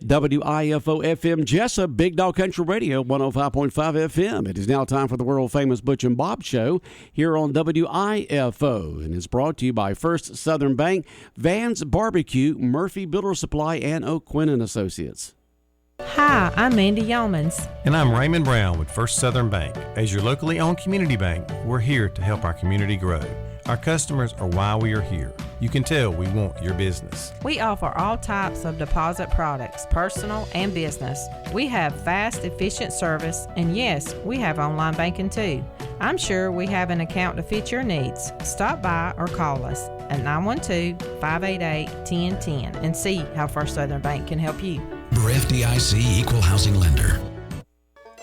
WIFO FM Jesup, Big Dog Country Radio, 105.5 FM. It is now time for the world-famous Butch and Bob Show here on WIFO. And it's brought to you by First Southern Bank, Van's Barbecue, Murphy Builder Supply, and O'Quinn & Associates. Hi, I'm Mandy Yeomans. And I'm Raymond Brown with First Southern Bank. As your locally owned community bank, we're here to help our community grow. Our customers are why we are here. You can tell we want your business. We offer all types of deposit products, personal and business. We have fast, efficient service, and yes, we have online banking too. I'm sure we have an account to fit your needs. Stop by or call us at 912-588-1010 and see how First Southern Bank can help you. We're FDIC Equal Housing Lender.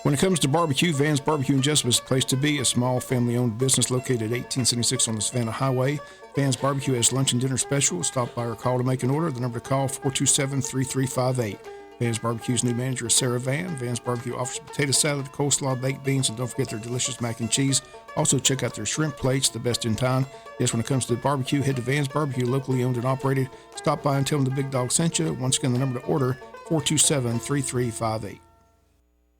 When it comes to barbecue, Van's Barbecue in Jesup is the place to be. A small family-owned business located at 1876 on the Savannah Highway. Van's Barbecue has lunch and dinner special. Stop by or call to make an order. The number to call, 427-3358. Van's Barbecue's new manager is Sarah Van. Van's Barbecue offers potato salad, coleslaw, baked beans, and don't forget their delicious mac and cheese. Also, check out their shrimp plates, the best in town. Yes, when it comes to barbecue, head to Van's Barbecue, locally owned and operated. Stop by and tell them the Big Dog sent you. Once again, the number to order, 427-3358.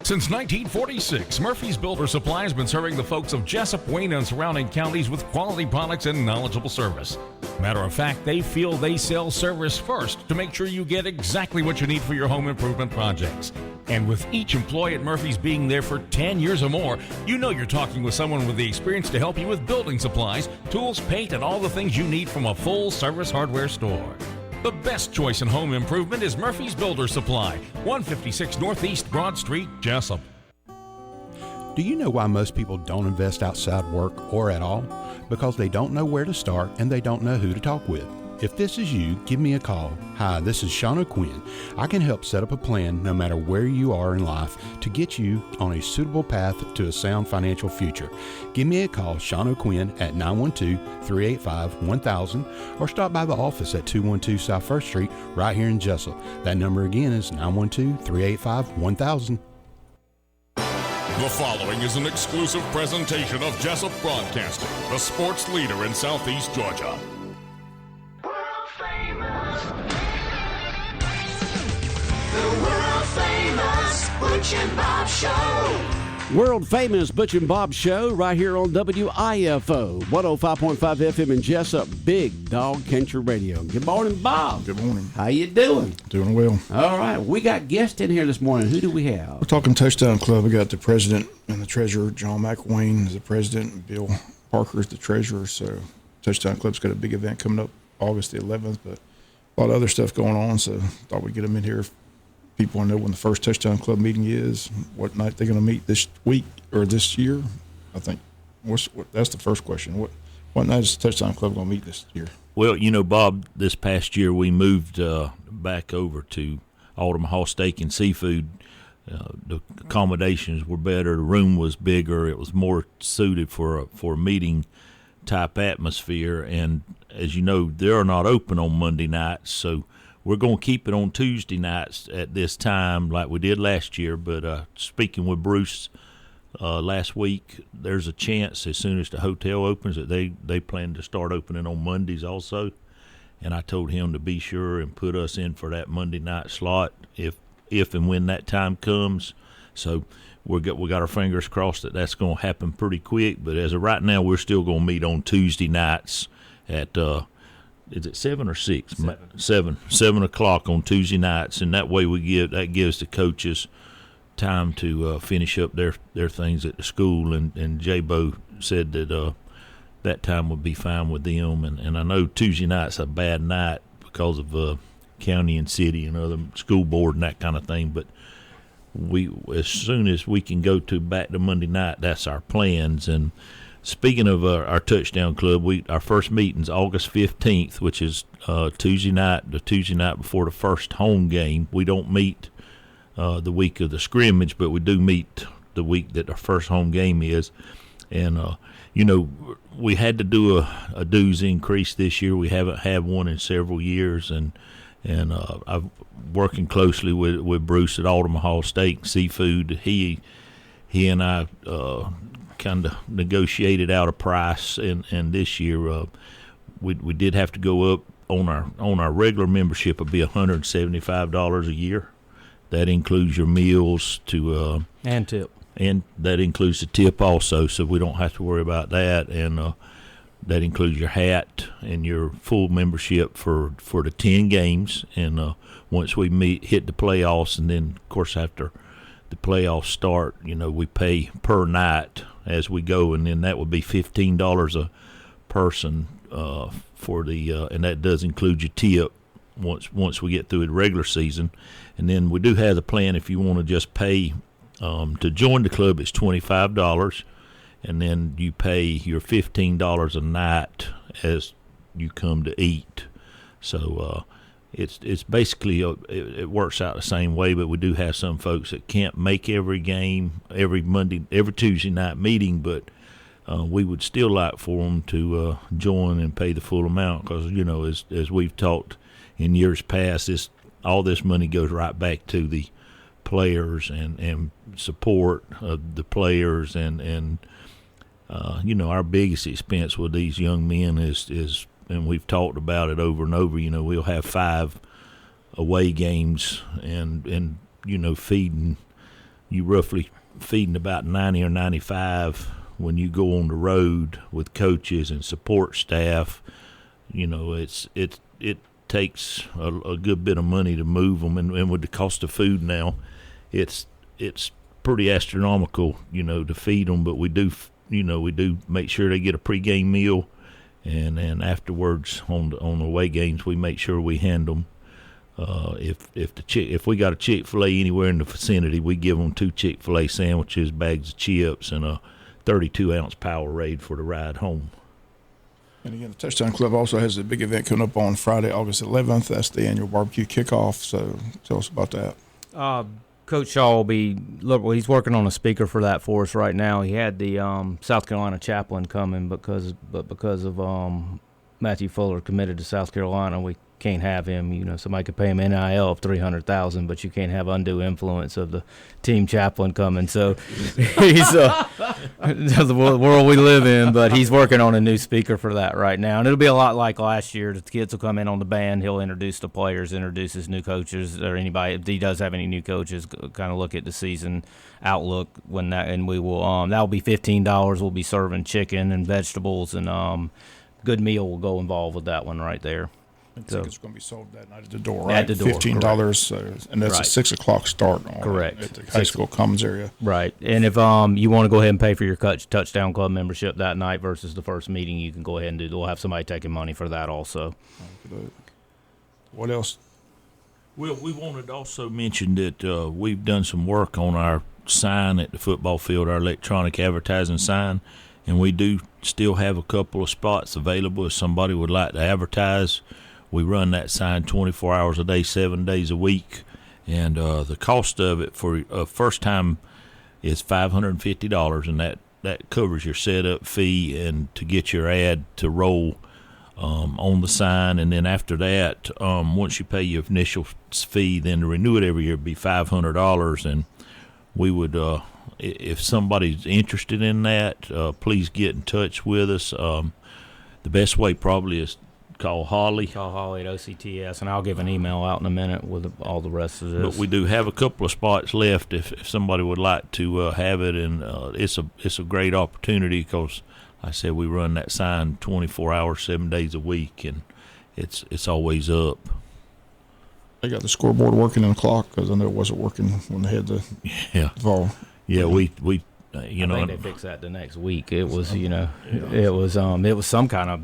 Since 1946, Murphy's Builder Supply has been serving the folks of Jesup, Wayne, and surrounding counties with quality products and knowledgeable service. Matter of fact, they feel they sell service first to make sure you get exactly what you need for your home improvement projects. And with each employee at Murphy's being there for 10 years or more, you know you're talking with someone with the experience to help you with building supplies, tools, paint, and all the things you need from a full-service hardware store. The best choice in home improvement is Murphy's Builder Supply, 156 Northeast Broad Street, Jesup. Do you know why most people don't invest outside work or at all? Because they don't know where to start and they don't know who to talk with. If this is you, give me a call. Hi, this is Sean O'Quinn. I can help set up a plan no matter where you are in life to get you on a suitable path to a sound financial future. Give me a call, Sean O'Quinn, at 912-385-1000 or stop by the office at 212 South First Street right here in Jesup. That number again is 912-385-1000. The following is an exclusive presentation of Jesup Broadcasting, the sports leader in Southeast Georgia. The world-famous Butch and Bob Show. World-famous Butch and Bob Show right here on WIFO, 105.5 FM in Jesup, Big Dog Country Radio. Good morning, Bob. Good morning. How you doing? Doing well. All right. We got guests in here this morning. Who do we have? We're talking Touchdown Club. We got the president and the treasurer. John McWayne is the president, and Bill Parker is the treasurer. So Touchdown Club's got a big event coming up August the 11th, but a lot of other stuff going on, so thought we'd get them in here. People want to know when the first Touchdown Club meeting is, what night they're going to meet this week or this year. I think that's the first question. What night is the Touchdown Club going to meet this year? Well, you know, Bob, this past year we moved back over to Omaha Steak and Seafood. The accommodations were better. The room was bigger. It was more suited for a meeting type atmosphere. And as you know, they're not open on Monday nights, so we're going to keep it on Tuesday nights at this time like we did last year. But speaking with Bruce last week, there's a chance as soon as the hotel opens that they plan to start opening on Mondays also. And I told him to be sure and put us in for that Monday night slot if and when that time comes. So we got our fingers crossed that that's going to happen pretty quick. But as of right now, we're still going to meet on Tuesday nights at is it 7 or 6? 7 o'clock on Tuesday nights, and that way that gives the coaches time to finish up their things at the school. And J-Bo said that that time would be fine with them. And I know Tuesday night's a bad night because of county and city and other school board and that kind of thing. But as soon as we can go back to Monday night, that's our plans. And speaking of our Touchdown Club, our first meeting's August 15th, which is Tuesday night, the Tuesday night before the first home game. We don't meet the week of the scrimmage, but we do meet the week that our first home game is. And, you know, we had to do a dues increase this year. We haven't had one in several years, and I'm working closely with Bruce at Omaha Steak and Seafood. He and I kind of negotiated out a price, and this year we did have to go up on our regular membership. Would be $175 a year, that includes your meals to and tip. And that includes the tip also, so we don't have to worry about that. And that includes your hat and your full membership for the 10 games. And once we hit the playoffs, and then, of course, after the playoffs start, we pay per night as we go, and then that would be $15 a person for the and that does include your tip once we get through the regular season. And then we do have the plan if you want to just pay to join the club, it's $25, and then you pay your $15 a night as you come to eat. So it's basically it works out the same way, but we do have some folks that can't make every game, every Tuesday night meeting, but we would still like for them to join and pay the full amount, because as we've talked in years past, all this money goes right back to the players and support of the players, and our biggest expense with these young men is and we've talked about it over and over, we'll have 5 away games and feeding about 90 or 95 when you go on the road with coaches and support staff. It takes a good bit of money to move them, and with the cost of food now, it's pretty astronomical, to feed them. But we do make sure they get a pregame meal, and then afterwards on the away games we make sure we hand them. If we got a Chick-fil-A anywhere in the vicinity, we give them 2 Chick-fil-A sandwiches, bags of chips, and a 32-ounce Powerade for the ride home. And again, the Touchdown Club also has a big event coming up on Friday, August 11th. That's the annual barbecue kickoff. So tell us about that. Coach Shaw he's working on a speaker for that for us right now. He had the South Carolina chaplain coming, because of Matthew Fuller committed to South Carolina, we can't have him. Somebody could pay him NIL of $300,000, but you can't have undue influence of the team chaplain coming. So he's the world we live in. But he's working on a new speaker for that right now, and it'll be a lot like last year. The kids will come in on the band. He'll introduce the players, introduce his new coaches, or anybody if he does have any new coaches. Kind of look at the season outlook and we will. That'll be $15. We'll be serving chicken and vegetables, and good meal will go involved with that one right there. Tickets are going to be sold that night at the door, right? At the door, $15, and that's right. a 6 o'clock start. Correct. At the high school commons area. Right, and if you want to go ahead and pay for your Touchdown Club membership that night versus the first meeting, you can go ahead and do. We'll have somebody taking money for that also. What else? Well, we wanted to also mention that we've done some work on our sign at the football field, our electronic advertising sign, and we do still have a couple of spots available if somebody would like to advertise. We run that sign 24 hours a day, 7 days a week, and the cost of it for a first time is $550, and that covers your setup fee and to get your ad to roll on the sign. And then after that, once you pay your initial fee, then to renew it every year would be $500. And we would, if somebody's interested in that, please get in touch with us. The best way probably is call Holly. Call Holly at OCTS, and I'll give an email out in a minute with all the rest of this. But we do have a couple of spots left if somebody would like to have it, and it's a great opportunity because, like I said, we run that sign 24 hours, 7 days a week, and it's always up. They got the scoreboard working and the clock, because I know it wasn't working when they had the fall. Yeah, we I think they fixed that the next week. It was it was some kind of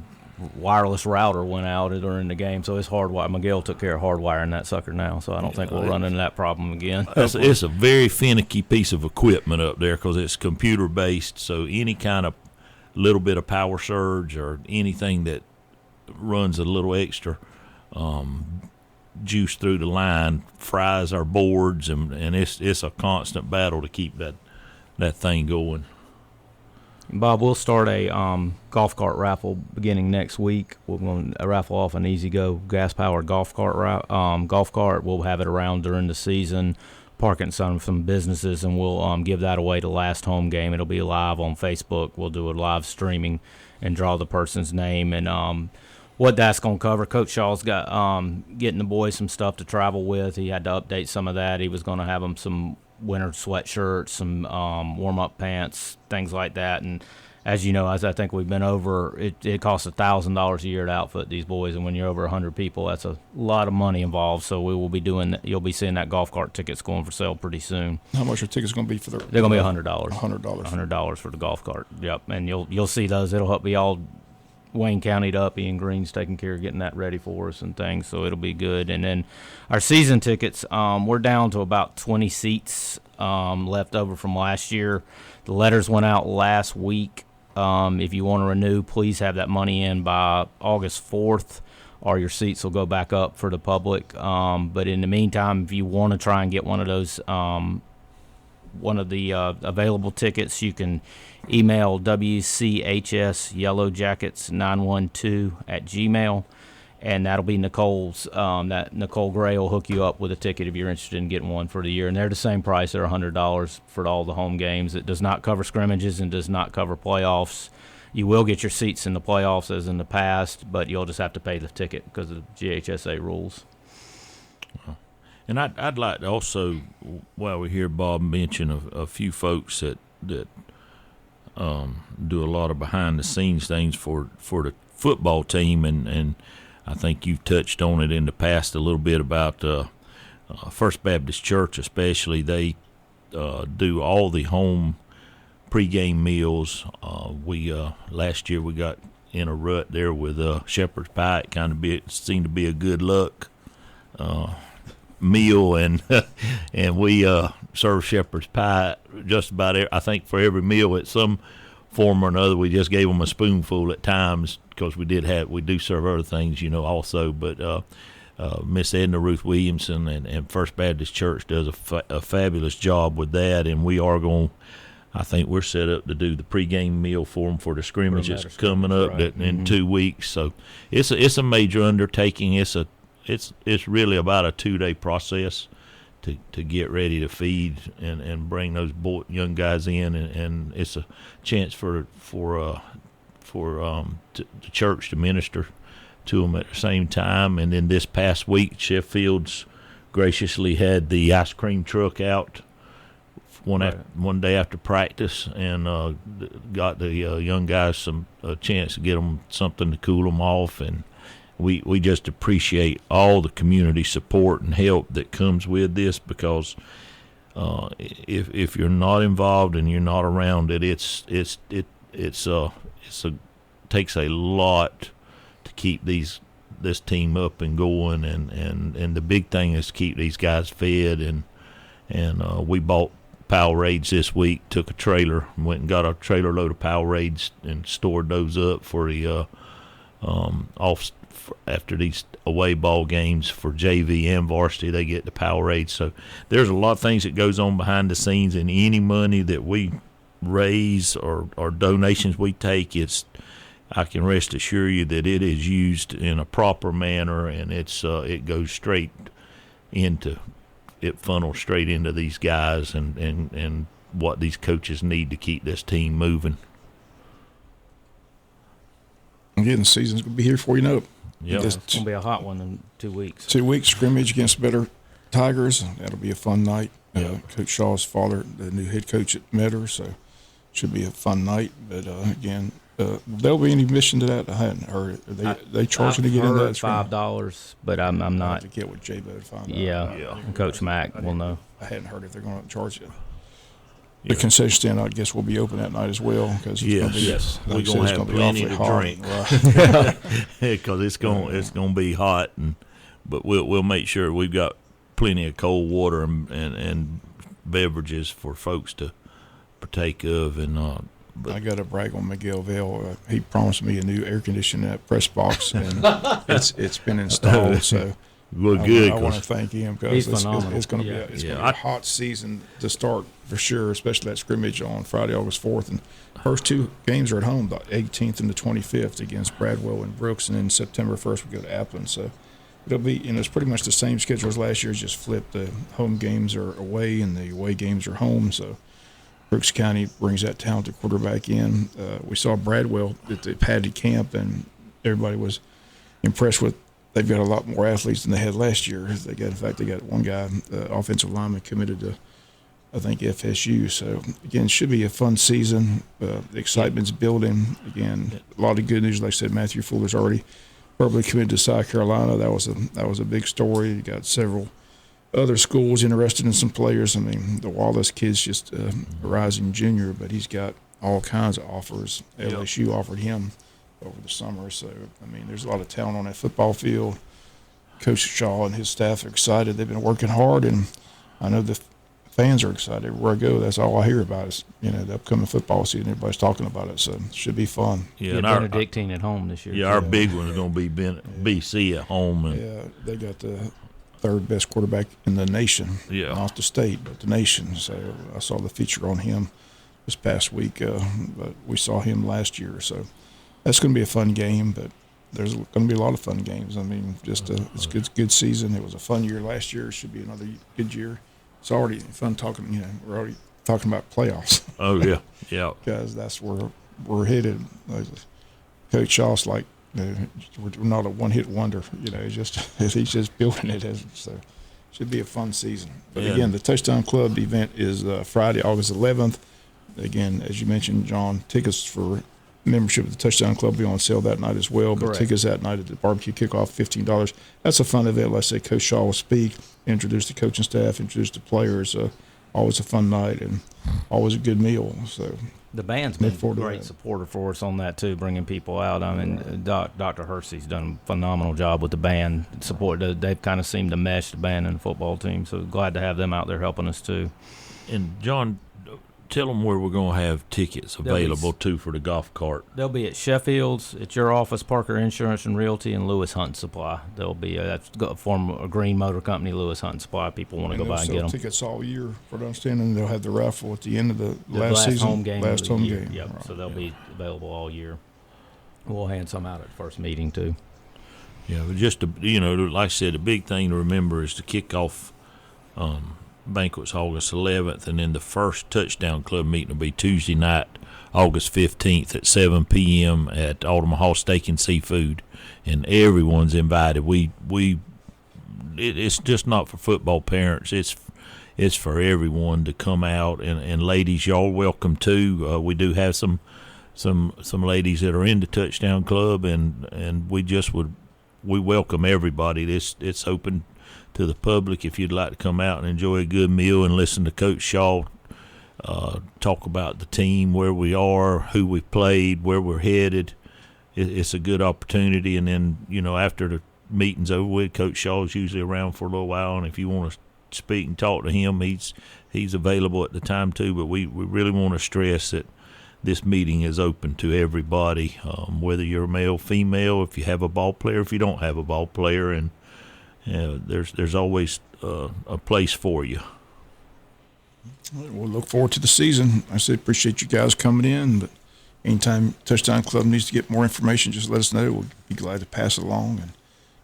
wireless router went out during the game, so it's hardwired. Miguel took care of hardwiring that sucker now, so I don't think we'll run into that problem again. It's a very finicky piece of equipment up there because it's computer based, so any kind of little bit of power surge or anything that runs a little extra juice through the line fries our boards, and it's a constant battle to keep that thing going. Bob, we'll start a golf cart raffle beginning next week. We're going to raffle off an easy-go gas-powered golf cart. We'll have it around during the season, parking some businesses, and we'll give that away to last home game. It'll be live on Facebook. We'll do a live streaming and draw the person's name, and what that's going to cover. Coach Shaw's got getting the boys some stuff to travel with. He had to update some of that. He was going to have them some winter sweatshirts, some warm-up pants, things like that. And as you know, as I think we've been over, it costs $1,000 a year to outfit these boys. And when you're over 100 people, that's a lot of money involved. So we will be doing. You'll be seeing that golf cart tickets going for sale pretty soon. How much are tickets going to be for the? They're going to be $100. $100 for the golf cart. Yep, and you'll see those. It'll help be all Wayne County'd up. Ian Green's taking care of getting that ready for us and things, so it'll be good. And then our season tickets, we're down to about 20 seats left over from last year. The letters went out last week. If you want to renew, please have that money in by August 4th, or your seats will go back up for the public. But in the meantime, if you want to try and get one of those, one of the available tickets, you can email WCHSYellowJackets912@gmail, and that'll be Nicole's. That Nicole Gray will hook you up with a ticket if you're interested in getting one for the year. And they're the same price. They're $100 for all the home games. It does not cover scrimmages and does not cover playoffs. You will get your seats in the playoffs as in the past, but you'll just have to pay the ticket because of the GHSA rules. And I'd like to also, while we hear Bob mention a few folks that do a lot of behind-the-scenes things for the football team, and I think you've touched on it in the past a little bit about First Baptist Church especially. They do all the home pregame meals. Last year we got in a rut there with shepherd's pie. It kind of seemed to be a good luck meal, and we serve shepherd's pie just about I think for every meal at some form or another. We just gave them a spoonful at times because we do serve other things, also. But Miss Edna Ruth Williamson and First Baptist Church does a fabulous job with that, and we are going. I think we're set up to do the pregame meal for them for the scrimmage that's coming up in 2 weeks. So it's a major undertaking. It's really about a 2-day process to get ready to feed and bring those young guys in, and it's a chance for the church to minister to them at the same time. And then this past week, Sheffield's graciously had the ice cream truck out one day after practice, and got the young guys a chance to get them something to cool them off. And we just appreciate all the community support and help that comes with this, because if you're not involved and you're not around it, it takes a lot to keep this team up and going, and the big thing is to keep these guys fed, and we bought Powerades this week. Took a trailer, went and got a trailer load of Powerades and stored those up for the after these away ball games for JV and varsity. They get the Powerade. So there's a lot of things that goes on behind the scenes, and any money that we raise or donations we take, I can rest assure you that it is used in a proper manner, and it goes straight into it, funnels straight into these guys and what these coaches need to keep this team moving. Again, the season's going to be here before you know it. Yep. It's going to be a hot one in 2 weeks. 2 weeks scrimmage against better Tigers. That'll be a fun night. Coach Shaw's father, the new head coach at Metter, so should be a fun night. But again, there'll be any admission to that? I hadn't heard. Are they charging to get in that? $5, but I'm not. I have to get with J-Bo to find out. Yeah. Coach Mack will know. I hadn't heard if they're going to charge it. The concession stand, I guess, will be open that night as well, because we're going to have plenty to drink, because it's going to be hot, but we'll make sure we've got plenty of cold water and beverages for folks to partake of. And but I got to brag on Miguel Vale. He promised me a new air conditioning press box, and it's been installed. So. Well, good. I want to thank him, because it's going to be a hot season to start for sure, especially that scrimmage on Friday, August 4th. And first 2 games are at home, the 18th and the 25th, against Bradwell and Brooks, and then September 1st we go to Appleton. So it'll be, it's pretty much the same schedule as last year, just flipped. The home games are away and the away games are home. So Brooks County brings that talented quarterback in. We saw Bradwell at the padded camp, and everybody was impressed with. They've got a lot more athletes than they had last year. In fact, they got one guy, offensive lineman, committed to, I think, FSU. So again, it should be a fun season. The excitement's building. Again, a lot of good news. Like I said, Matthew Fuller's already probably committed to South Carolina. That was a big story. You got several other schools interested in some players. I mean, the Wallace kid's just a rising junior, but he's got all kinds of offers. LSU offered him over the summer. So, I mean, there's a lot of talent on that football field. Coach Shaw and his staff are excited. They've been working hard, and I know the fans are excited. Everywhere I go, that's all I hear about is, the upcoming football season. Everybody's talking about it, so it should be fun. Yeah, and Benedictine at home this year. Yeah, our big one is going to be BC at home. And they got the third best quarterback in the nation. Yeah. Not the state, but the nation. So I saw the feature on him this past week, but we saw him last year. So that's going to be a fun game, but there's going to be a lot of fun games. I mean, it's a good season. It was a fun year last year. It should be another good year. It's already fun talking, we're already talking about playoffs. Oh, yeah, yeah. Because that's where we're headed. Coach Shaw's like, we're not a one-hit wonder. He's just building it. So it should be a fun season. But again, the Touchdown Club event is Friday, August 11th. Again, as you mentioned, John, tickets for membership of the Touchdown Club will be on sale that night as well. But tickets that night at the barbecue kickoff, $15. That's a fun event. Like I say, Coach Shaw will speak, introduce the coaching staff, introduce the players. Always a fun night and always a good meal. So the band's been a great supporter for us on that too, bringing people out. I mean, Dr. Hersey's done a phenomenal job with the band support. They've kind of seemed to mesh the band and the football team. So glad to have them out there helping us too. And John, tell them where we're going to have tickets available too for the golf cart. They'll be at Sheffield's, at your office, Parker Insurance and Realty, and Lewis Hunt Supply. They'll be that's a former Green Motor Company, Lewis Hunt Supply. People want to go by and get them. Tickets all year, for the understanding. They'll have the raffle at the end of the last season, home game. Last home game. Yep. Right. So they'll be available all year. We'll hand some out at the first meeting too. Yeah, but just to, like I said, the big thing to remember is to kick off. Banquet's August 11th, and then the first Touchdown Club meeting will be Tuesday night, August 15th at 7 p.m. at Omaha Steak and Seafood, and everyone's invited. It's just not for football parents. It's for everyone to come out, and ladies, y'all welcome too. We do have some ladies that are in the Touchdown Club, and we welcome everybody. It's open to the public if you'd like to come out and enjoy a good meal and listen to Coach Shaw talk about the team, where we are, who we played, where we're headed. It's a good opportunity. And then, after the meeting's over with, Coach Shaw's usually around for a little while, and if you want to speak and talk to him, he's available at the time too. But we really want to stress that this meeting is open to everybody, whether you're male, female, if you have a ball player, if you don't have a ball player, and there's always a place for you. We'll look forward to the season. I said appreciate you guys coming in, but anytime Touchdown Club needs to get more information, just let us know. We'll be glad to pass it along. And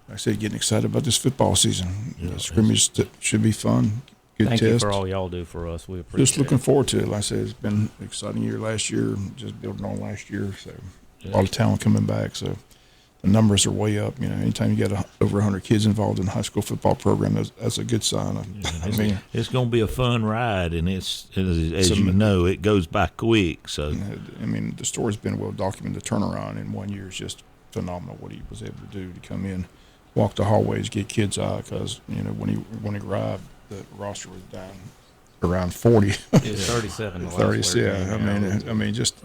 like I said, getting excited about this football season. Scrimmage should be fun. Good Thank test. you for all y'all do for us. We appreciate it. Just looking forward to it. Like I said, it's been an exciting year last year, just building on last year. So a lot of talent coming back. So the numbers are way up. Anytime you got over 100 kids involved in the high school football program, that's a good sign. It's going to be a fun ride, and as you know, it goes by quick. So the story's been well documented. The turnaround in 1 year is just phenomenal. What he was able to do to come in, walk the hallways, get kids out. Because when he arrived, the roster was down around 40. It's 37. 30. Yeah.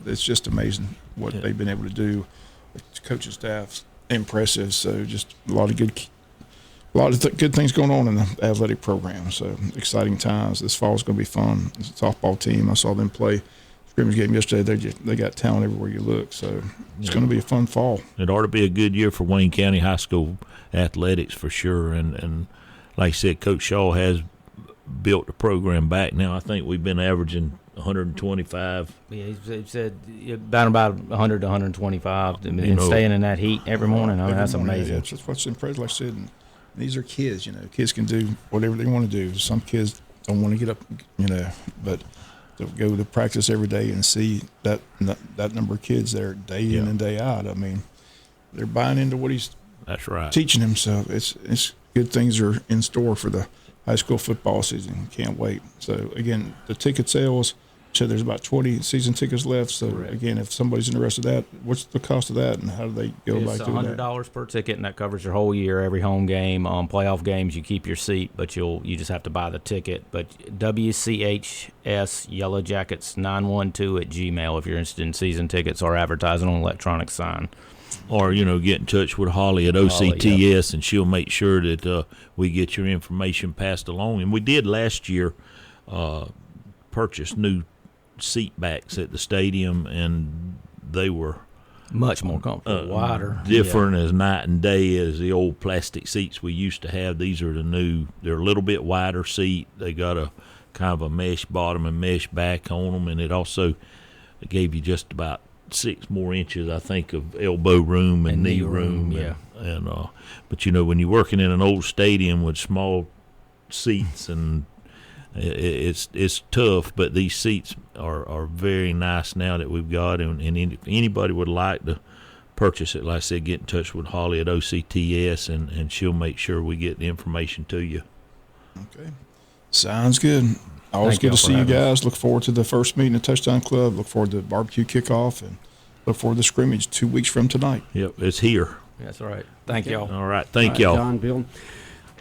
It's just amazing what they've been able to do. The coaching staff's impressive. So just a lot of good things going on in the athletic program. So exciting times. This fall is going to be fun. It's a softball team. I saw them play scrimmage game yesterday. They got talent everywhere you look. So it's going to be a fun fall. It ought to be a good year for Wayne County High School athletics for sure. And like I said, Coach Shaw has built the program back. Now I think we've been averaging 125. Yeah, he said about 100 to 125. And staying in that heat every morning. That's amazing. Yeah, that's what's impressive. Like I said, and these are kids. Kids can do whatever they want to do. Some kids don't want to get up. But to go to practice every day and see that number of kids there day in and day out. They're buying into what he's That's right. teaching them. So it's good things are in store for the high school football season. Can't wait. So again, the ticket sales. So there's about 20 season tickets left. So again, if somebody's interested in that, what's the cost of that, and how do they go about doing that? It's $100 per ticket, and that covers your whole year. Every home game, playoff games, you keep your seat, but you just have to buy the ticket. But WCHS Yellow Jackets 912 at Gmail if you're interested in season tickets or advertising on electronic sign. Or, get in touch with Holly at OCTS, and she'll make sure that we get your information passed along. And we did last year purchase new seat backs at the stadium, and they were much more comfortable, wider, different as night and day as the old plastic seats we used to have. These are the new. They're a little bit wider seat. They got a kind of a mesh bottom and mesh back on them, and it also gave you just about 6 more inches, I think, of elbow room and knee room. But when you're working in an old stadium with small seats, and it's tough, but these seats are very nice now that we've got, and if anybody would like to purchase it, like I said, get in touch with Holly at OCTS, and she'll make sure we get the information to you. Okay, sounds good. Always good to see you guys. Look forward to the first meeting at Touchdown Club. Look forward to the barbecue kickoff, and look forward to the scrimmage 2 weeks from tonight. Yep, it's here. That's right. Thank y'all. All right, thank y'all. John, Bill.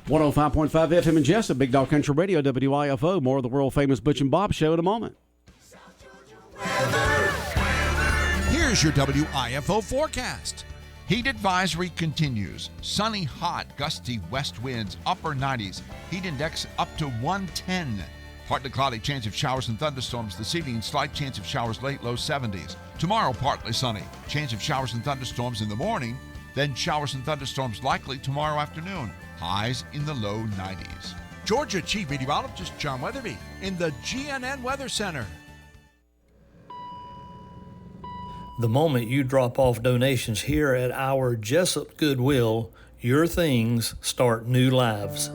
105.5 FM in Jesup, Big Dog Country Radio, WIFO. More of the world-famous Butch and Bob Show in a moment. Here's your WIFO forecast. Heat advisory continues. Sunny, hot, gusty west winds, upper 90s. Heat index up to 110. Partly cloudy, chance of showers and thunderstorms this evening. Slight chance of showers late, low 70s. Tomorrow, partly sunny. Chance of showers and thunderstorms in the morning. Then showers and thunderstorms likely tomorrow afternoon. Highs in the low 90s. Georgia Chief Meteorologist John Weatherby in the GNN Weather Center. The moment you drop off donations here at our Jesup Goodwill, your things start new lives.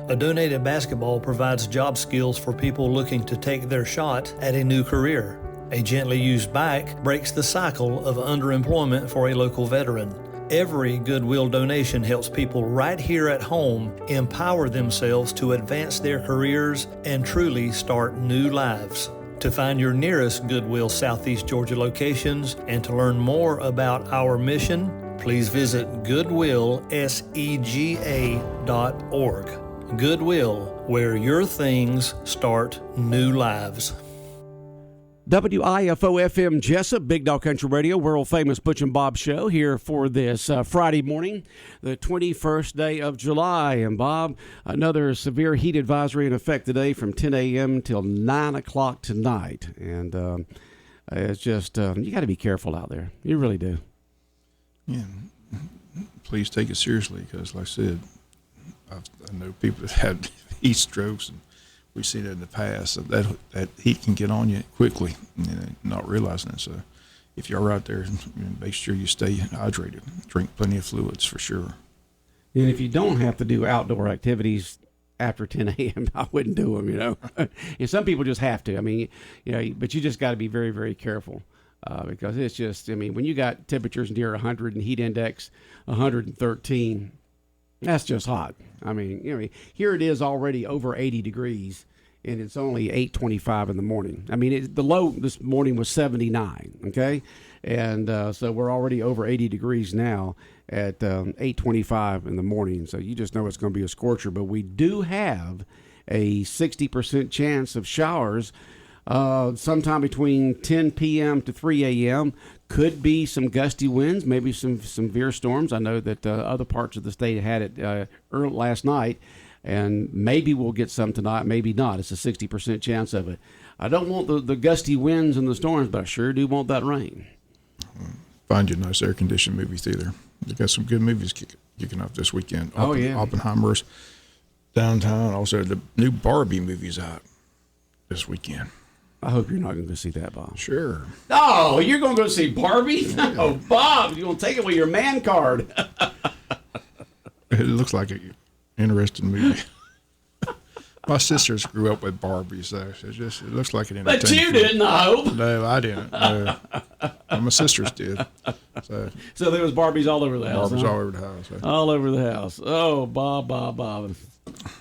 A donated basketball provides job skills for people looking to take their shot at a new career. A gently used bike breaks the cycle of underemployment for a local veteran. Every Goodwill donation helps people right here at home empower themselves to advance their careers and truly start new lives. To find your nearest Goodwill Southeast Georgia locations and to learn more about our mission, please visit goodwillsega.org. Goodwill, where your things start new lives. WIFO FM Jesup, Big Dog Country Radio, world-famous Butch and Bob Show here for this Friday morning, the 21st day of July. And, Bob, another severe heat advisory in effect today from 10 a.m. till 9 o'clock tonight. And it's just, you got to be careful out there. You really do. Yeah. Please take it seriously because, like I said, I know people that had heat strokes, and we've seen it in the past. So that heat can get on you quickly, not realizing it. So if you're out there, make sure you stay hydrated. Drink plenty of fluids for sure. And if you don't have to do outdoor activities after 10 a.m., I wouldn't do them, And some people just have to. I mean, but you just got to be very, very careful because it's just, when you got temperatures near 100 and heat index 113, that's just hot. Here it is already over 80 degrees, and it's only 8:25 in the morning. The low this morning was 79, okay? And so we're already over 80 degrees now at 8:25 in the morning. So you just know it's going to be a scorcher. But we do have a 60% chance of showers sometime between 10 p.m. to 3 a.m. Could be some gusty winds, maybe some severe storms. I know that other parts of the state had it early last night, and maybe we'll get some tonight, maybe not. It's a 60% chance of it. I don't want the gusty winds and the storms, but I sure do want that rain. Find you a nice air-conditioned movie theater. They got some good movies kicking off this weekend. Oppenheimer's downtown. Also, the new Barbie movie's out this weekend. I hope you're not going to see that, Bob. Sure. Oh, you're going to go see Barbie? Yeah. Oh, Bob, you're going to take it with your man card. It looks like an interesting movie. My sisters grew up with Barbies, so it looks like an entertainment. But you didn't, I hope. No, I didn't. No. Well, my sisters did. So there was Barbies all over the house. Barbies huh? all over the house. So. All over the house. Oh, Bob. I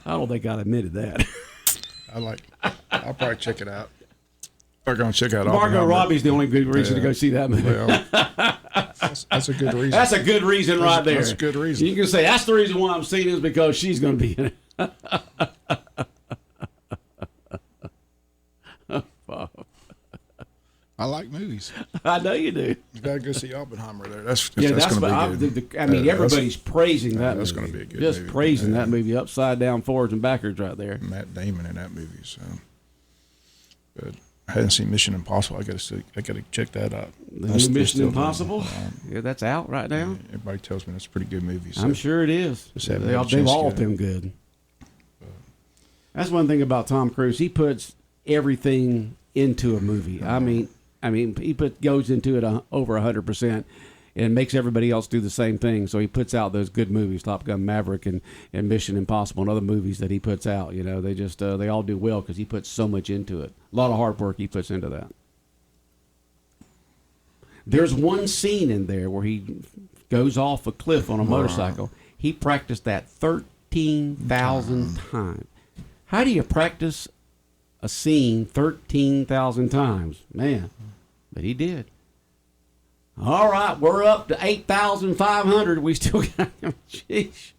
don't think I admitted that. I'll probably check it out. We're going to check out Margot Robbie's the only good reason to go see that movie. Well, that's a good reason. That's a good reason right there. That's a good reason. You can say, that's the reason why I'm seeing it is because she's going to be in it. I like movies. I know you do. You got to go see Oppenheimer there. That's going to be good. Everybody's praising that movie. That's going to be a good Just movie. praising that movie upside down, forwards, and backwards right there. Matt Damon in that movie. So, but I hadn't seen Mission Impossible. I got to check that out. The new Mission Impossible? Yeah, that's out right now. Everybody tells me that's a pretty good movie. So I'm sure it is. They've all been good. That's one thing about Tom Cruise. He puts everything into a movie. I mean, he goes into it over 100% and makes everybody else do the same thing. So he puts out those good movies, Top Gun Maverick and Mission Impossible and other movies that he puts out. You know, they just they all do well because he puts so much into it. A lot of hard work he puts into that. There's one scene in there where he goes off a cliff on a motorcycle. He practiced that 13,000 times. How do you practice a scene 13,000 times? Man, but he did. All right, we're up to 8,500. We still got him. Jeez.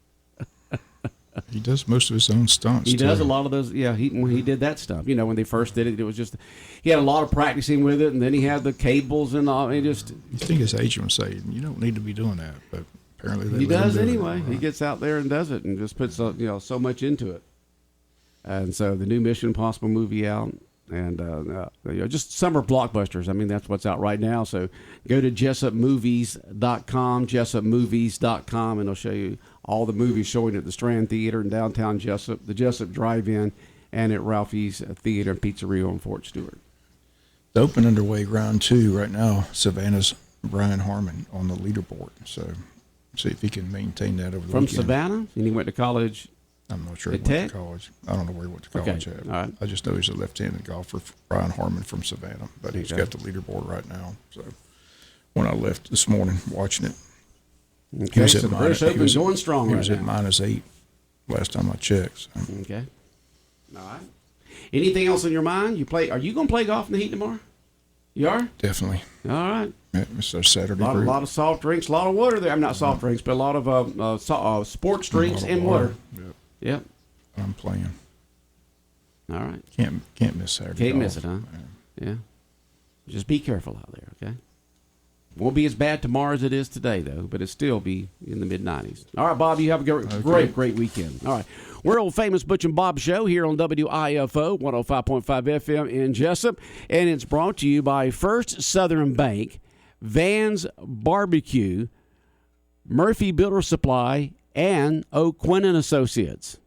He does most of his own stunts. He does a lot of those. Yeah, when he did that stuff. You know, when they first did it, it was just he had a lot of practicing with it, and then he had the cables and all. He just. You think his agent would say, "You don't need to be doing that," but apparently he does anyway. He gets out there and does it, and just puts so much into it. And so the new Mission Impossible movie out, and just summer blockbusters. I mean, that's what's out right now. So go to JessupMovies.com, JessupMovies.com, and it'll show you all the movies showing at the Strand Theater in downtown Jesup, the Jesup Drive-In, and at Ralphie's Theater and Pizzeria on Fort Stewart. The open underway round 2 right now. Savannah's Brian Harmon on the leaderboard. So see if he can maintain that over the From weekend. Savannah, and he went to college. I'm not sure he went to college. I don't know where he went to college at. All right. I just know he's a left-handed golfer, Brian Harmon from Savannah, but he's got the leaderboard right now. So when I left this morning watching it, he was at going strong. He was at -8 last time I checked. So. Okay. All right. Anything else on your mind? Are you going to play golf in the heat tomorrow? You are? Definitely. All right. Yeah, it's our Saturday. A lot of soft drinks, a lot of water there. I'm not soft drinks, but a lot of sports drinks and water. Yep. I'm playing. All right. Can't miss Saturday. Can't miss it, huh? Yeah. Just be careful out there, okay? Won't be as bad tomorrow as it is today, though, but it'll still be in the mid-90s. All right, Bob, you have a great weekend. All right. We're Old Famous Butch and Bob Show here on WIFO 105.5 FM in Jesup, and it's brought to you by First Southern Bank, Van's Barbecue, Murphy Builder Supply, and O'Quinn & Associates.